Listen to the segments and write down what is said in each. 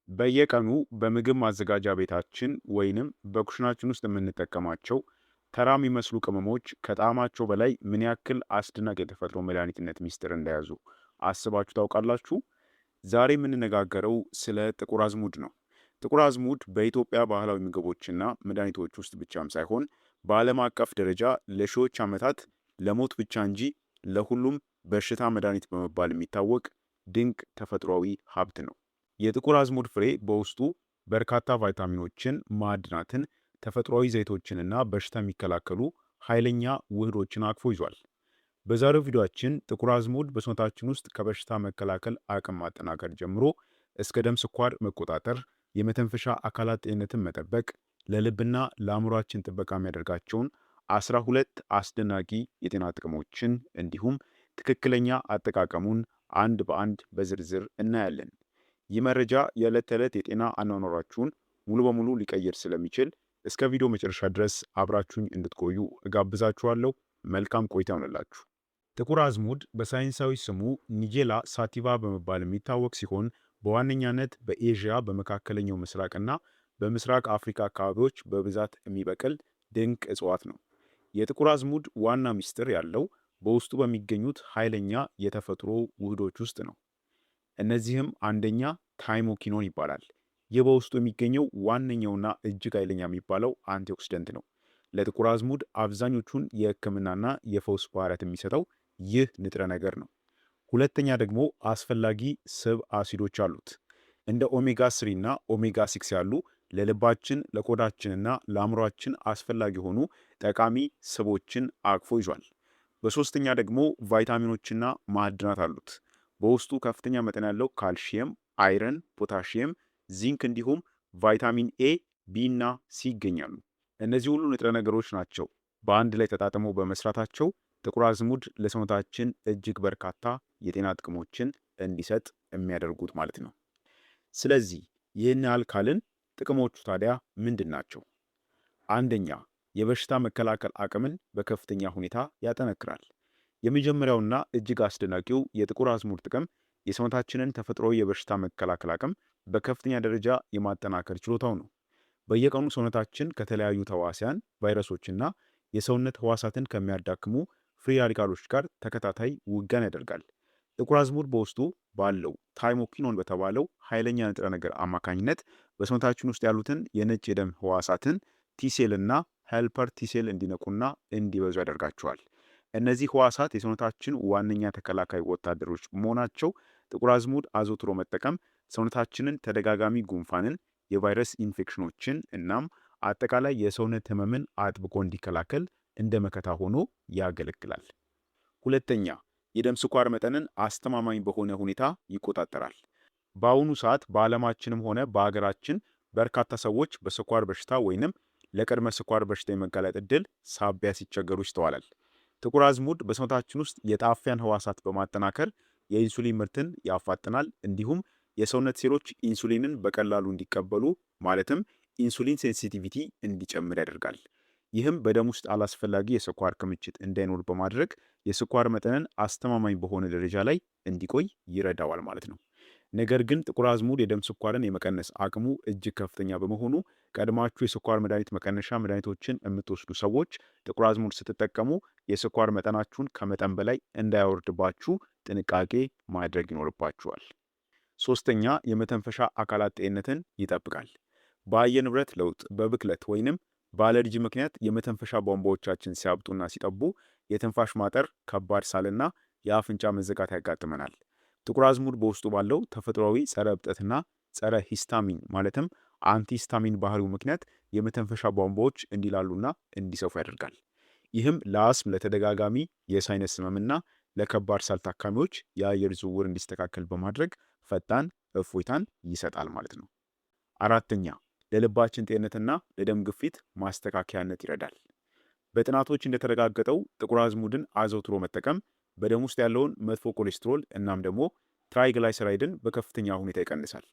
በየቀኑ በምግብ ማዘጋጃ ቤታችን ወይንም በኩሽናችን ውስጥ የምንጠቀማቸው ተራ የሚመስሉ ቅመሞች ከጣዕማቸው በላይ ምን ያክል አስደናቂ የተፈጥሮ መድኃኒትነት ሚስጥር እንደያዙ አስባችሁ ታውቃላችሁ? ዛሬ የምንነጋገረው ስለ ጥቁር አዝሙድ ነው። ጥቁር አዝሙድ በኢትዮጵያ ባህላዊ ምግቦችና መድኃኒቶች ውስጥ ብቻም ሳይሆን በዓለም አቀፍ ደረጃ ለሺዎች ዓመታት ለሞት ብቻ እንጂ ለሁሉም በሽታ መድኃኒት በመባል የሚታወቅ ድንቅ ተፈጥሯዊ ሀብት ነው። የጥቁር አዝሙድ ፍሬ በውስጡ በርካታ ቫይታሚኖችን፣ ማዕድናትን፣ ተፈጥሯዊ ዘይቶችንና በሽታ የሚከላከሉ ኃይለኛ ውህዶችን አቅፎ ይዟል። በዛሬው ቪዲዮአችን ጥቁር አዝሙድ በሰውነታችን ውስጥ ከበሽታ መከላከል አቅም ማጠናከር ጀምሮ እስከ ደም ስኳር መቆጣጠር፣ የመተንፈሻ አካላት ጤንነትን መጠበቅ፣ ለልብና ለአእምሯችን ጥበቃ የሚያደርጋቸውን 12 አስደናቂ የጤና ጥቅሞችን እንዲሁም ትክክለኛ አጠቃቀሙን አንድ በአንድ በዝርዝር እናያለን። ይህ መረጃ የዕለት ተዕለት የጤና አኗኗራችሁን ሙሉ በሙሉ ሊቀይር ስለሚችል እስከ ቪዲዮ መጨረሻ ድረስ አብራችሁኝ እንድትቆዩ እጋብዛችኋለሁ። መልካም ቆይታ ይሆንላችሁ። ጥቁር አዝሙድ በሳይንሳዊ ስሙ ኒጄላ ሳቲቫ በመባል የሚታወቅ ሲሆን በዋነኛነት በኤዥያ በመካከለኛው ምስራቅና በምስራቅ አፍሪካ አካባቢዎች በብዛት የሚበቅል ድንቅ እጽዋት ነው። የጥቁር አዝሙድ ዋና ምስጢር ያለው በውስጡ በሚገኙት ኃይለኛ የተፈጥሮ ውህዶች ውስጥ ነው። እነዚህም አንደኛ ታይሞኪኖን ይባላል። ይህ በውስጡ የሚገኘው ዋነኛውና እጅግ ኃይለኛ የሚባለው አንቲኦክሲደንት ነው። ለጥቁር አዝሙድ አብዛኞቹን የሕክምናና የፈውስ ባህሪያት የሚሰጠው ይህ ንጥረ ነገር ነው። ሁለተኛ ደግሞ አስፈላጊ ስብ አሲዶች አሉት። እንደ ኦሜጋ 3 እና ኦሜጋ 6 ያሉ ለልባችን ለቆዳችንና ለአእምሯችን አስፈላጊ የሆኑ ጠቃሚ ስቦችን አቅፎ ይዟል። በሶስተኛ ደግሞ ቫይታሚኖችና ማዕድናት አሉት። በውስጡ ከፍተኛ መጠን ያለው ካልሽየም፣ አይረን፣ ፖታሽየም፣ ዚንክ እንዲሁም ቫይታሚን ኤ፣ ቢ እና ሲ ይገኛሉ። እነዚህ ሁሉ ንጥረ ነገሮች ናቸው በአንድ ላይ ተጣጥመው በመስራታቸው ጥቁር አዝሙድ ለሰውነታችን እጅግ በርካታ የጤና ጥቅሞችን እንዲሰጥ የሚያደርጉት ማለት ነው። ስለዚህ ይህን ያህል ካልን ጥቅሞቹ ታዲያ ምንድን ናቸው? አንደኛ፣ የበሽታ መከላከል አቅምን በከፍተኛ ሁኔታ ያጠነክራል። የመጀመሪያውና እጅግ አስደናቂው የጥቁር አዝሙድ ጥቅም የሰውነታችንን ተፈጥሯዊ የበሽታ መከላከል አቅም በከፍተኛ ደረጃ የማጠናከር ችሎታው ነው። በየቀኑ ሰውነታችን ከተለያዩ ተዋሲያን፣ ቫይረሶችና የሰውነት ህዋሳትን ከሚያዳክሙ ፍሪ ራዲካሎች ጋር ተከታታይ ውጊያን ያደርጋል። ጥቁር አዝሙድ በውስጡ ባለው ታይሞኪኖን በተባለው ኃይለኛ ንጥረ ነገር አማካኝነት በሰውነታችን ውስጥ ያሉትን የነጭ የደም ህዋሳትን ቲሴል እና ሄልፐር ቲሴል እንዲነቁና እንዲበዙ ያደርጋቸዋል። እነዚህ ህዋሳት የሰውነታችን ዋነኛ ተከላካይ ወታደሮች በመሆናቸው ጥቁር አዝሙድ አዘውትሮ መጠቀም ሰውነታችንን ተደጋጋሚ ጉንፋንን፣ የቫይረስ ኢንፌክሽኖችን እናም አጠቃላይ የሰውነት ህመምን አጥብቆ እንዲከላከል እንደ መከታ ሆኖ ያገለግላል። ሁለተኛ፣ የደም ስኳር መጠንን አስተማማኝ በሆነ ሁኔታ ይቆጣጠራል። በአሁኑ ሰዓት በዓለማችንም ሆነ በሀገራችን በርካታ ሰዎች በስኳር በሽታ ወይንም ለቅድመ ስኳር በሽታ የመጋለጥ ዕድል ሳቢያ ሲቸገሩ ይስተዋላል። ጥቁር አዝሙድ በሰውነታችን ውስጥ የጣፊያን ህዋሳት በማጠናከር የኢንሱሊን ምርትን ያፋጥናል። እንዲሁም የሰውነት ሴሎች ኢንሱሊንን በቀላሉ እንዲቀበሉ ማለትም ኢንሱሊን ሴንሲቲቪቲ እንዲጨምር ያደርጋል። ይህም በደም ውስጥ አላስፈላጊ የስኳር ክምችት እንዳይኖር በማድረግ የስኳር መጠንን አስተማማኝ በሆነ ደረጃ ላይ እንዲቆይ ይረዳዋል ማለት ነው። ነገር ግን ጥቁር አዝሙድ የደም ስኳርን የመቀነስ አቅሙ እጅግ ከፍተኛ በመሆኑ ቀድማችሁ የስኳር መድኃኒት መቀነሻ መድኃኒቶችን የምትወስዱ ሰዎች ጥቁር አዝሙድ ስትጠቀሙ የስኳር መጠናችሁን ከመጠን በላይ እንዳያወርድባችሁ ጥንቃቄ ማድረግ ይኖርባችኋል። ሶስተኛ፣ የመተንፈሻ አካላት ጤንነትን ይጠብቃል። በአየር ንብረት ለውጥ፣ በብክለት ወይንም በአለርጂ ምክንያት የመተንፈሻ ቧንቧዎቻችን ሲያብጡና ሲጠቡ የትንፋሽ ማጠር፣ ከባድ ሳልና የአፍንጫ መዘጋት ያጋጥመናል። ጥቁር አዝሙድ በውስጡ ባለው ተፈጥሯዊ ጸረ እብጠትና ጸረ ሂስታሚን ማለትም አንቲሂስታሚን ባህሪው ምክንያት የመተንፈሻ ቧንቧዎች እንዲላሉና እንዲሰፉ ያደርጋል። ይህም ለአስም፣ ለተደጋጋሚ የሳይነስ ህመምና ለከባድ ሳል ታካሚዎች የአየር ዝውውር እንዲስተካከል በማድረግ ፈጣን እፎይታን ይሰጣል ማለት ነው። አራተኛ፣ ለልባችን ጤንነትና ለደም ግፊት ማስተካከያነት ይረዳል። በጥናቶች እንደተረጋገጠው ጥቁር አዝሙድን አዘውትሮ መጠቀም በደም ውስጥ ያለውን መጥፎ ኮሌስትሮል እናም ደግሞ ትራይግላይሰራይድን በከፍተኛ ሁኔታ ይቀንሳል።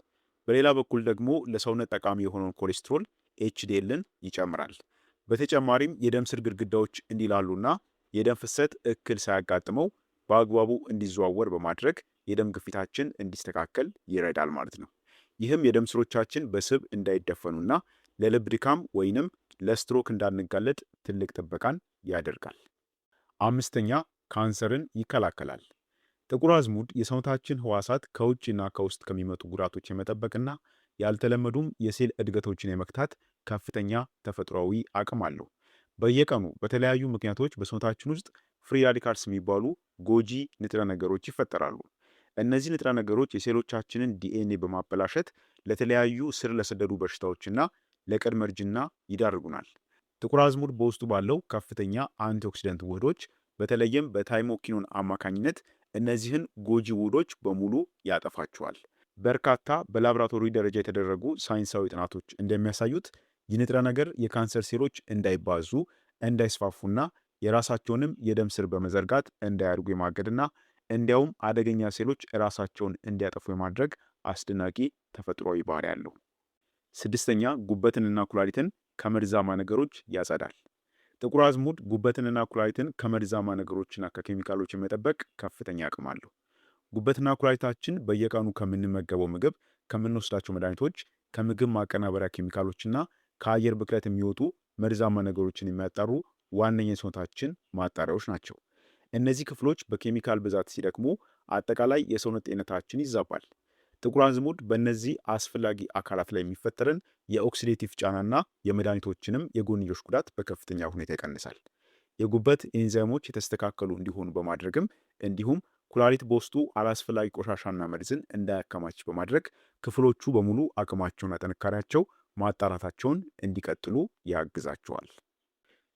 በሌላ በኩል ደግሞ ለሰውነት ጠቃሚ የሆነውን ኮሌስትሮል ኤችዲኤልን ይጨምራል። በተጨማሪም የደም ስር ግድግዳዎች እንዲላሉና የደም ፍሰት እክል ሳያጋጥመው በአግባቡ እንዲዘዋወር በማድረግ የደም ግፊታችን እንዲስተካከል ይረዳል ማለት ነው። ይህም የደም ስሮቻችን በስብ እንዳይደፈኑና ለልብ ድካም ወይንም ለስትሮክ እንዳንጋለጥ ትልቅ ጥበቃን ያደርጋል። አምስተኛ ካንሰርን ይከላከላል። ጥቁር አዝሙድ የሰውነታችን ህዋሳት ከውጭና ከውስጥ ከሚመጡ ጉዳቶች የመጠበቅና ያልተለመዱም የሴል እድገቶችን የመክታት ከፍተኛ ተፈጥሯዊ አቅም አለው። በየቀኑ በተለያዩ ምክንያቶች በሰውነታችን ውስጥ ፍሪ ራዲካልስ የሚባሉ ጎጂ ንጥረ ነገሮች ይፈጠራሉ። እነዚህ ንጥረ ነገሮች የሴሎቻችንን ዲኤንኤ በማበላሸት ለተለያዩ ስር ለሰደዱ በሽታዎችና ለቅድመ እርጅና ይዳርጉናል። ጥቁር አዝሙድ በውስጡ ባለው ከፍተኛ አንቲኦክሲደንት ውህዶች በተለይም በታይሞኪኖን አማካኝነት እነዚህን ጎጂ ውህዶች በሙሉ ያጠፋቸዋል። በርካታ በላቦራቶሪ ደረጃ የተደረጉ ሳይንሳዊ ጥናቶች እንደሚያሳዩት ይህ ንጥረ ነገር የካንሰር ሴሎች እንዳይባዙ፣ እንዳይስፋፉና የራሳቸውንም የደም ስር በመዘርጋት እንዳያድጉ የማገድና እንዲያውም አደገኛ ሴሎች ራሳቸውን እንዲያጠፉ የማድረግ አስደናቂ ተፈጥሯዊ ባህሪ ያለው። ስድስተኛ ጉበትንና ኩላሊትን ከመርዛማ ነገሮች ያጸዳል። ጥቁር አዝሙድ ጉበትንና ኩላሊትን ከመርዛማ ነገሮችና ከኬሚካሎች የመጠበቅ ከፍተኛ አቅም አለው። ጉበትና ኩላሊታችን በየቀኑ ከምንመገበው ምግብ፣ ከምንወስዳቸው መድኃኒቶች፣ ከምግብ ማቀናበሪያ ኬሚካሎችና ከአየር ብክለት የሚወጡ መርዛማ ነገሮችን የሚያጣሩ ዋነኛ የሰውነታችን ማጣሪያዎች ናቸው። እነዚህ ክፍሎች በኬሚካል ብዛት ሲደክሙ አጠቃላይ የሰውነት ጤንነታችን ይዛባል። ጥቁር አዝሙድ በእነዚህ አስፈላጊ አካላት ላይ የሚፈጠርን የኦክሲዴቲቭ ጫናና የመድኃኒቶችንም የጎንዮሽ ጉዳት በከፍተኛ ሁኔታ ይቀንሳል። የጉበት ኤንዛይሞች የተስተካከሉ እንዲሆኑ በማድረግም እንዲሁም ኩላሊት በውስጡ አላስፈላጊ ቆሻሻና መርዝን እንዳያከማች በማድረግ ክፍሎቹ በሙሉ አቅማቸውና ጥንካሬያቸው ማጣራታቸውን እንዲቀጥሉ ያግዛቸዋል።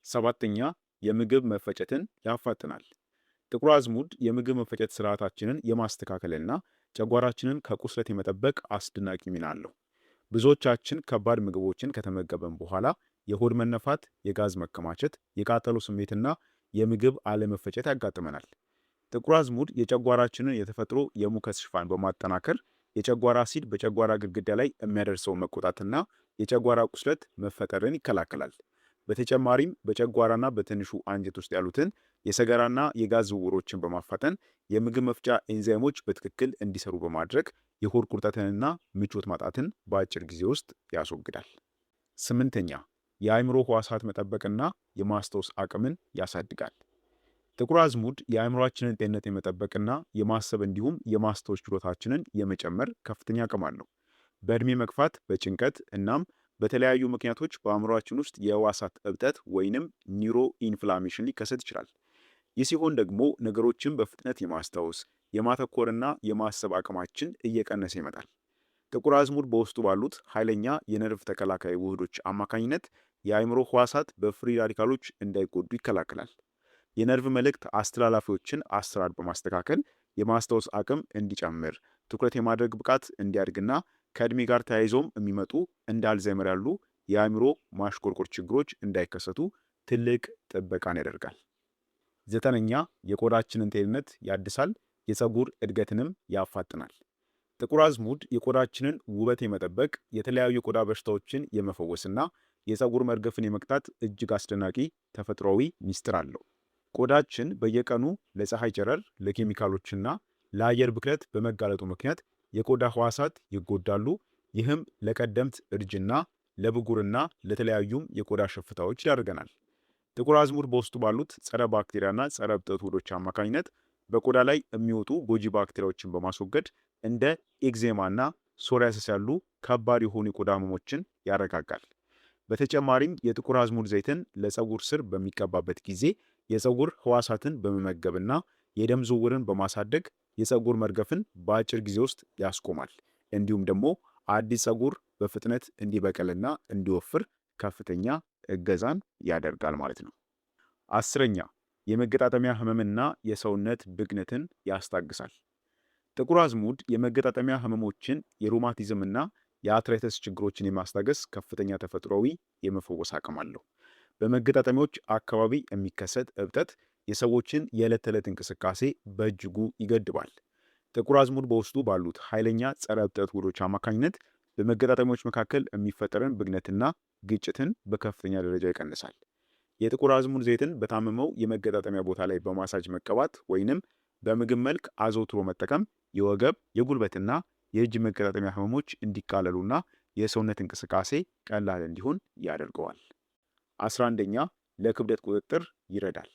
ሰባተኛ የምግብ መፈጨትን ያፋጥናል። ጥቁር አዝሙድ የምግብ መፈጨት ስርዓታችንን የማስተካከልና ጨጓራችንን ከቁስለት የመጠበቅ አስደናቂ ሚና አለው። ብዙዎቻችን ከባድ ምግቦችን ከተመገበን በኋላ የሆድ መነፋት፣ የጋዝ መከማቸት፣ የቃጠሎ ስሜትና የምግብ አለመፈጨት ያጋጥመናል። ጥቁር አዝሙድ የጨጓራችንን የተፈጥሮ የሙከስ ሽፋን በማጠናከር የጨጓራ አሲድ በጨጓራ ግድግዳ ላይ የሚያደርሰውን መቆጣትና የጨጓራ ቁስለት መፈጠርን ይከላከላል። በተጨማሪም በጨጓራና በትንሹ አንጀት ውስጥ ያሉትን የሰገራና የጋዝ ዝውውሮችን በማፋጠን የምግብ መፍጫ ኤንዛይሞች በትክክል እንዲሰሩ በማድረግ የሆድ ቁርጠትንና ምቾት ማጣትን በአጭር ጊዜ ውስጥ ያስወግዳል። ስምንተኛ የአእምሮ ህዋሳት መጠበቅና የማስታወስ አቅምን ያሳድጋል። ጥቁር አዝሙድ የአእምሯችንን ጤንነት የመጠበቅና የማሰብ እንዲሁም የማስታወስ ችሎታችንን የመጨመር ከፍተኛ አቅም አለው። በእድሜ መግፋት፣ በጭንቀት እናም በተለያዩ ምክንያቶች በአእምሯችን ውስጥ የህዋሳት እብጠት ወይንም ኒውሮ ኢንፍላሜሽን ሊከሰት ይችላል። ይህ ሲሆን ደግሞ ነገሮችን በፍጥነት የማስታወስ የማተኮርና የማሰብ አቅማችን እየቀነሰ ይመጣል። ጥቁር አዝሙድ በውስጡ ባሉት ኃይለኛ የነርቭ ተከላካይ ውህዶች አማካኝነት የአእምሮ ህዋሳት በፍሪ ራዲካሎች እንዳይጎዱ ይከላከላል። የነርቭ መልእክት አስተላላፊዎችን አሰራር በማስተካከል የማስታወስ አቅም እንዲጨምር፣ ትኩረት የማድረግ ብቃት እንዲያድግና ከዕድሜ ጋር ተያይዞም የሚመጡ እንደ አልዛይመር ያሉ የአእምሮ ማሽቆርቆር ችግሮች እንዳይከሰቱ ትልቅ ጥበቃን ያደርጋል። ዘጠነኛ የቆዳችንን ጤንነት ያድሳል፣ የፀጉር እድገትንም ያፋጥናል። ጥቁር አዝሙድ የቆዳችንን ውበት የመጠበቅ የተለያዩ የቆዳ በሽታዎችን የመፈወስና የፀጉር መርገፍን የመቅጣት እጅግ አስደናቂ ተፈጥሯዊ ሚስጥር አለው። ቆዳችን በየቀኑ ለፀሐይ ጨረር፣ ለኬሚካሎችና ለአየር ብክለት በመጋለጡ ምክንያት የቆዳ ህዋሳት ይጎዳሉ። ይህም ለቀደምት እርጅና፣ ለብጉርና ለተለያዩም የቆዳ ሽፍታዎች ይዳርገናል። ጥቁር አዝሙድ በውስጡ ባሉት ጸረ ባክቴሪያና ጸረ እብጠት ውህዶች አማካኝነት በቆዳ ላይ የሚወጡ ጎጂ ባክቴሪያዎችን በማስወገድ እንደ ኤግዜማና ሶሪያሲስ ያሉ ከባድ የሆኑ የቆዳ ህመሞችን ያረጋጋል። በተጨማሪም የጥቁር አዝሙድ ዘይትን ለፀጉር ስር በሚቀባበት ጊዜ የፀጉር ህዋሳትን በመመገብና የደም ዝውውርን በማሳደግ የፀጉር መርገፍን በአጭር ጊዜ ውስጥ ያስቆማል። እንዲሁም ደግሞ አዲስ ፀጉር በፍጥነት እንዲበቅልና እንዲወፍር ከፍተኛ እገዛን ያደርጋል ማለት ነው። አስረኛ የመገጣጠሚያ ህመምና የሰውነት ብግነትን ያስታግሳል። ጥቁር አዝሙድ የመገጣጠሚያ ህመሞችን፣ የሮማቲዝምና የአርትራይተስ ችግሮችን የማስታገስ ከፍተኛ ተፈጥሯዊ የመፈወስ አቅም አለው። በመገጣጠሚያዎች አካባቢ የሚከሰት እብጠት የሰዎችን የዕለት ተዕለት እንቅስቃሴ በእጅጉ ይገድባል። ጥቁር አዝሙድ በውስጡ ባሉት ኃይለኛ ጸረ እብጠት ውህዶች አማካኝነት በመገጣጠሚያዎች መካከል የሚፈጠርን ብግነትና ግጭትን በከፍተኛ ደረጃ ይቀንሳል። የጥቁር አዝሙድ ዘይትን በታመመው የመገጣጠሚያ ቦታ ላይ በማሳጅ መቀባት ወይንም በምግብ መልክ አዘውትሮ መጠቀም የወገብ የጉልበትና የእጅ መገጣጠሚያ ህመሞች እንዲቃለሉና የሰውነት እንቅስቃሴ ቀላል እንዲሆን ያደርገዋል። 11ኛ ለክብደት ቁጥጥር ይረዳል።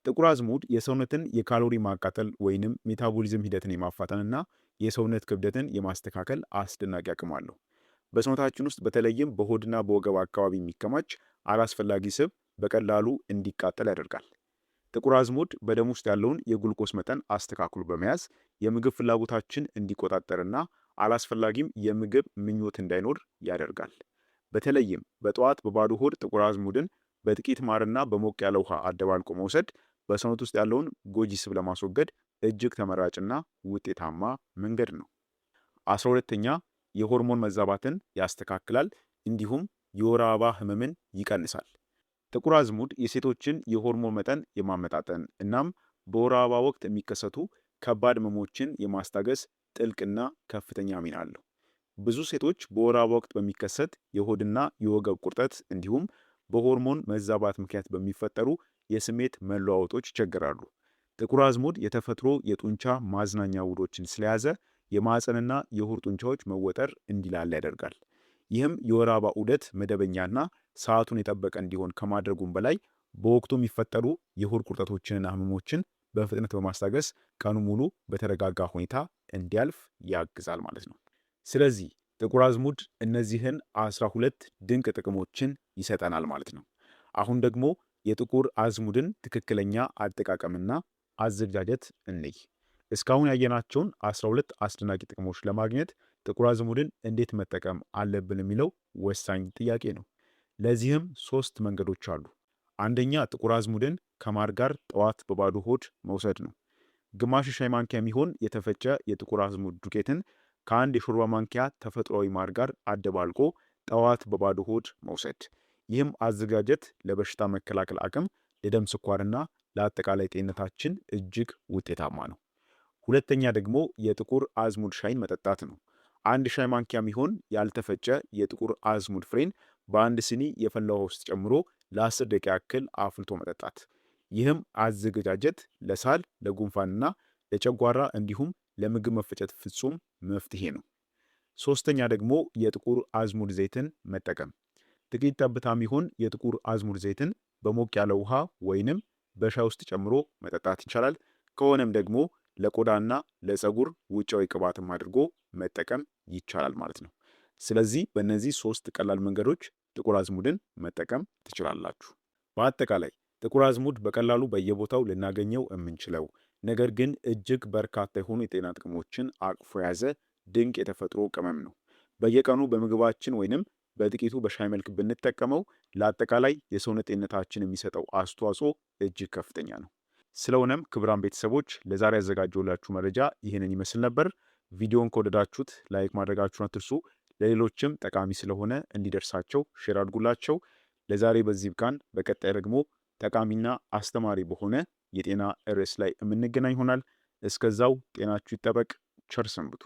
ጥቁር አዝሙድ የሰውነትን የካሎሪ ማቃጠል ወይንም ሜታቦሊዝም ሂደትን የማፋጠንና የሰውነት ክብደትን የማስተካከል አስደናቂ አቅም አለው። በሰውነታችን ውስጥ በተለይም በሆድና በወገብ አካባቢ የሚከማች አላስፈላጊ ስብ በቀላሉ እንዲቃጠል ያደርጋል። ጥቁር አዝሙድ በደም ውስጥ ያለውን የግሉኮስ መጠን አስተካክሎ በመያዝ የምግብ ፍላጎታችን እንዲቆጣጠርና አላስፈላጊም የምግብ ምኞት እንዳይኖር ያደርጋል። በተለይም በጠዋት በባዶ ሆድ ጥቁር አዝሙድን በጥቂት ማርና በሞቅ ያለ ውሃ አደባልቆ መውሰድ በሰውነት ውስጥ ያለውን ጎጂ ስብ ለማስወገድ እጅግ ተመራጭና ውጤታማ መንገድ ነው። 12ኛ የሆርሞን መዛባትን ያስተካክላል፣ እንዲሁም የወር አበባ ህመምን ይቀንሳል። ጥቁር አዝሙድ የሴቶችን የሆርሞን መጠን የማመጣጠን እናም በወር አበባ ወቅት የሚከሰቱ ከባድ ህመሞችን የማስታገስ ጥልቅና ከፍተኛ ሚና አለው። ብዙ ሴቶች በወር አበባ ወቅት በሚከሰት የሆድና የወገብ ቁርጠት እንዲሁም በሆርሞን መዛባት ምክንያት በሚፈጠሩ የስሜት መለዋወጦች ይቸገራሉ። ጥቁር አዝሙድ የተፈጥሮ የጡንቻ ማዝናኛ ውህዶችን ስለያዘ የማህፀንና የሆድ ጡንቻዎች መወጠር እንዲላላ ያደርጋል። ይህም የወር አበባ ዑደት መደበኛና ሰዓቱን የጠበቀ እንዲሆን ከማድረጉም በላይ በወቅቱ የሚፈጠሩ የሆድ ቁርጠቶችንና ህመሞችን በፍጥነት በማስታገስ ቀኑ ሙሉ በተረጋጋ ሁኔታ እንዲያልፍ ያግዛል ማለት ነው። ስለዚህ ጥቁር አዝሙድ እነዚህን 12 ድንቅ ጥቅሞችን ይሰጠናል ማለት ነው። አሁን ደግሞ የጥቁር አዝሙድን ትክክለኛ አጠቃቀምና አዘገጃጀት እንይ። እስካሁን ያየናቸውን 12 አስደናቂ ጥቅሞች ለማግኘት ጥቁር አዝሙድን እንዴት መጠቀም አለብን የሚለው ወሳኝ ጥያቄ ነው። ለዚህም 3 መንገዶች አሉ። አንደኛ ጥቁር አዝሙድን ከማር ጋር ጠዋት በባዶ ሆድ መውሰድ ነው። ግማሽ ሻይ ማንኪያ የሚሆን የተፈጨ የጥቁር አዝሙድ ዱቄትን ከአንድ የሾርባ ማንኪያ ተፈጥሯዊ ማር ጋር አደባልቆ ጠዋት በባዶ ሆድ መውሰድ። ይህም አዘጋጀት ለበሽታ መከላከል አቅም፣ ለደም ስኳርና ለአጠቃላይ ጤንነታችን እጅግ ውጤታማ ነው። ሁለተኛ ደግሞ የጥቁር አዝሙድ ሻይን መጠጣት ነው። አንድ ሻይ ማንኪያ የሚሆን ያልተፈጨ የጥቁር አዝሙድ ፍሬን በአንድ ስኒ የፈላ ውሃ ውስጥ ጨምሮ ለ10 ደቂቃ ያክል አፍልቶ መጠጣት። ይህም አዘገጃጀት ለሳል፣ ለጉንፋንና ለጨጓራ እንዲሁም ለምግብ መፈጨት ፍጹም መፍትሄ ነው። ሶስተኛ ደግሞ የጥቁር አዝሙድ ዘይትን መጠቀም። ጥቂት ጠብታ የሚሆን የጥቁር አዝሙድ ዘይትን በሞቅ ያለ ውሃ ወይንም በሻይ ውስጥ ጨምሮ መጠጣት ይቻላል። ከሆነም ደግሞ ለቆዳና ለፀጉር ውጫዊ ቅባትም አድርጎ መጠቀም ይቻላል ማለት ነው። ስለዚህ በእነዚህ 3 ቀላል መንገዶች ጥቁር አዝሙድን መጠቀም ትችላላችሁ። በአጠቃላይ ጥቁር አዝሙድ በቀላሉ በየቦታው ልናገኘው የምንችለው ነገር ግን እጅግ በርካታ የሆኑ የጤና ጥቅሞችን አቅፎ የያዘ ድንቅ የተፈጥሮ ቅመም ነው። በየቀኑ በምግባችን ወይንም በጥቂቱ በሻይ መልክ ብንጠቀመው ለአጠቃላይ የሰውነት ጤንነታችን የሚሰጠው አስተዋጽኦ እጅግ ከፍተኛ ነው። ስለሆነም ክቡራን ቤተሰቦች ለዛሬ ያዘጋጀሁላችሁ መረጃ ይህንን ይመስል ነበር። ቪዲዮን ከወደዳችሁት ላይክ ማድረጋችሁን አትርሱ። ለሌሎችም ጠቃሚ ስለሆነ እንዲደርሳቸው ሼር አድርጉላቸው። ለዛሬ በዚህ ብቃን። በቀጣይ ደግሞ ጠቃሚና አስተማሪ በሆነ የጤና ርዕስ ላይ የምንገናኝ ይሆናል። እስከዛው ጤናችሁ ይጠበቅ። ቸር ሰንብቱ።